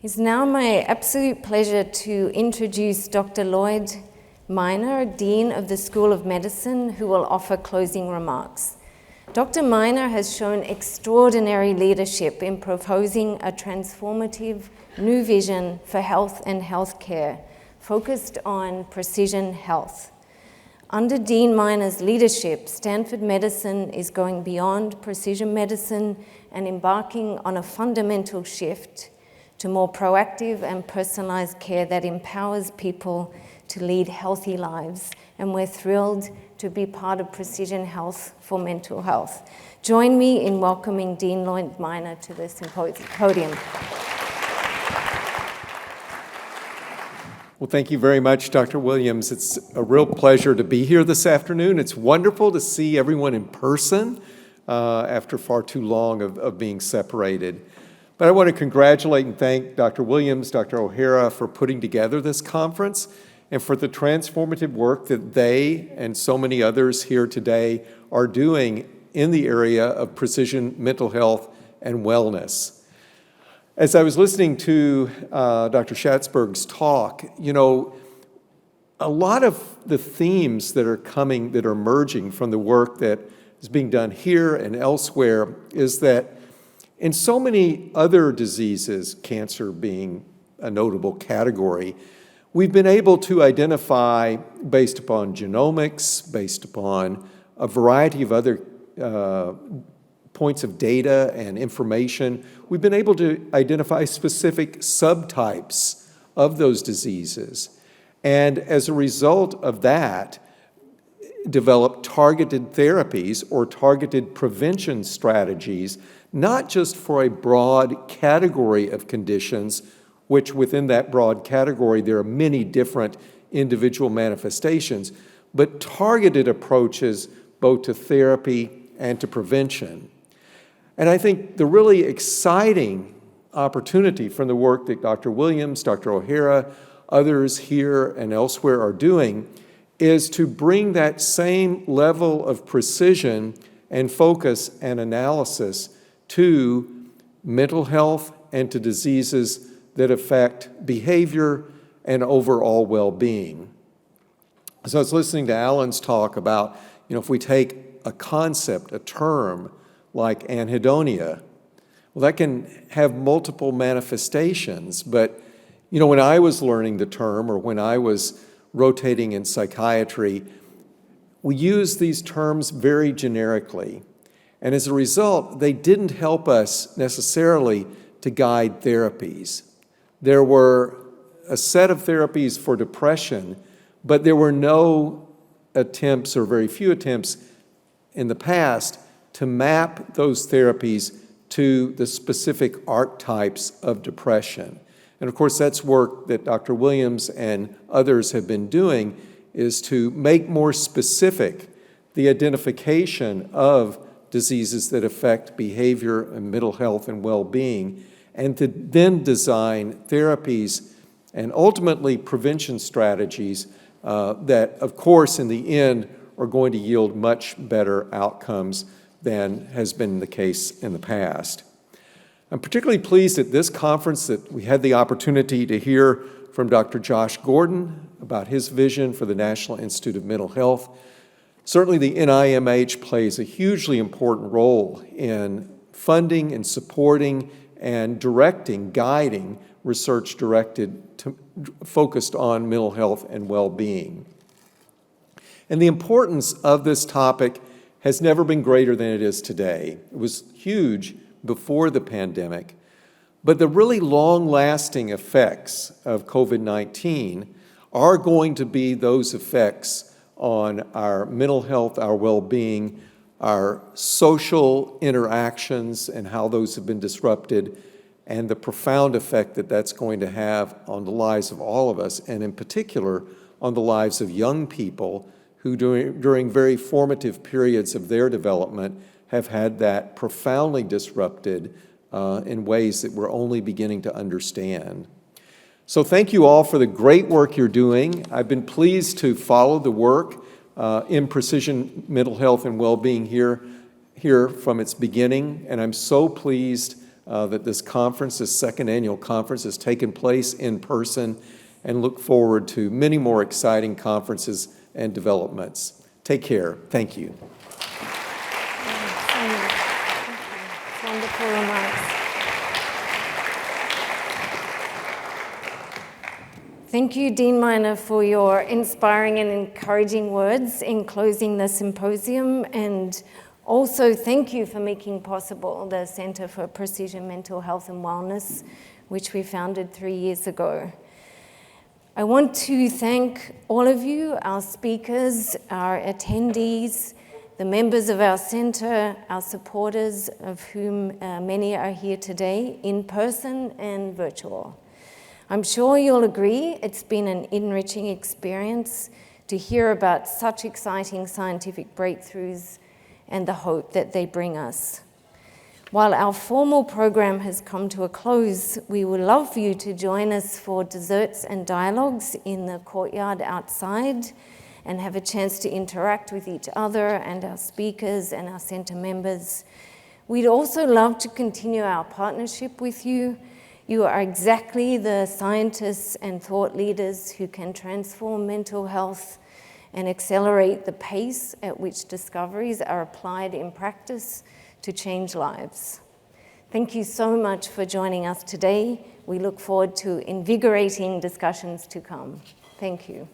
It's now my absolute pleasure to introduce Dr. Lloyd Minor, Dean of the School of Medicine, who will offer closing remarks. Dr. Minor has shown extraordinary leadership in proposing a transformative new vision for health and healthcare focused on precision health. Under Dean Minor's leadership, Stanford Medicine is going beyond precision medicine and embarking on a fundamental shift to more proactive and personalized care that empowers people to lead healthy lives. And we're thrilled to be part of Precision Health for Mental Health. Join me in welcoming Dean Lloyd Minor to the podium. Well, thank you very much, Dr. Williams. It's a real pleasure to be here this afternoon. It's wonderful to see everyone in person after far too long of being separated. But I want to congratulate and thank Dr. Williams, Dr. O'Hara for putting together this conference and for the transformative work that they and so many others here today are doing in the area of precision mental health and wellness. As I was listening to Dr. Schatzberg's talk, a lot of the themes that are emerging from the work that is being done here and elsewhere is that in so many other diseases, cancer being a notable category, we've been able to identify, based upon genomics, based upon a variety of other points of data and information, we've been able to identify specific subtypes of those diseases. And as a result of that, develop targeted therapies or targeted prevention strategies, not just for a broad category of conditions, which within that broad category there are many different individual manifestations, but targeted approaches both to therapy and to prevention. And I think the really exciting opportunity from the work that Dr. Williams, Dr. O'Hara, others here and elsewhere are doing is to bring that same level of precision and focus and analysis to mental health and to diseases that affect behavior and overall well-being. So I was listening to Alan's talk about, if we take a concept, a term like anhedonia, well, that can have multiple manifestations, but when I was learning the term or when I was rotating in psychiatry, we used these terms very generically. And as a result, they didn't help us necessarily to guide therapies. There were a set of therapies for depression, but there were no attempts or very few attempts in the past to map those therapies to the specific archetypes of depression. And of course, that's work that Dr. Williams and others have been doing, is to make more specific the identification of diseases that affect behavior and mental health and well-being, and to then design therapies and ultimately prevention strategies that, of course, in the end are going to yield much better outcomes than has been the case in the past. I'm particularly pleased at this conference that we had the opportunity to hear from Dr. Josh Gordon about his vision for the National Institute of Mental Health. Certainly the NIMH plays a hugely important role in funding and supporting and directing, guiding research focused on mental health and well-being. And the importance of this topic has never been greater than it is today. It was huge before the pandemic, but the really long-lasting effects of COVID-19 are going to be those effects on our mental health, our well-being, our social interactions and how those have been disrupted, and the profound effect that that's going to have on the lives of all of us, and in particular on the lives of young people who during very formative periods of their development have had that profoundly disrupted in ways that we're only beginning to understand. So thank you all for the great work you're doing. I've been pleased to follow the work in precision mental health and well-being here from its beginning, and I'm so pleased that this conference, this second annual conference, has taken place in person, and look forward to many more exciting conferences and developments. Take care. Thank you. Wonderful remarks. Thank you, Dean Miner, for your inspiring and encouraging words in closing the symposium, and also thank you for making possible the Center for Precision Mental Health and Wellness, which we founded 3 years ago. I want to thank all of you, our speakers, our attendees, the members of our center, our supporters, of whom many are here today, in person and virtual. I'm sure you'll agree it's been an enriching experience to hear about such exciting scientific breakthroughs and the hope that they bring us. While our formal program has come to a close, we would love for you to join us for desserts and dialogues in the courtyard outside and have a chance to interact with each other and our speakers and our center members. We'd also love to continue our partnership with you. You are exactly the scientists and thought leaders who can transform mental health and accelerate the pace at which discoveries are applied in practice to change lives. Thank you so much for joining us today. We look forward to invigorating discussions to come. Thank you.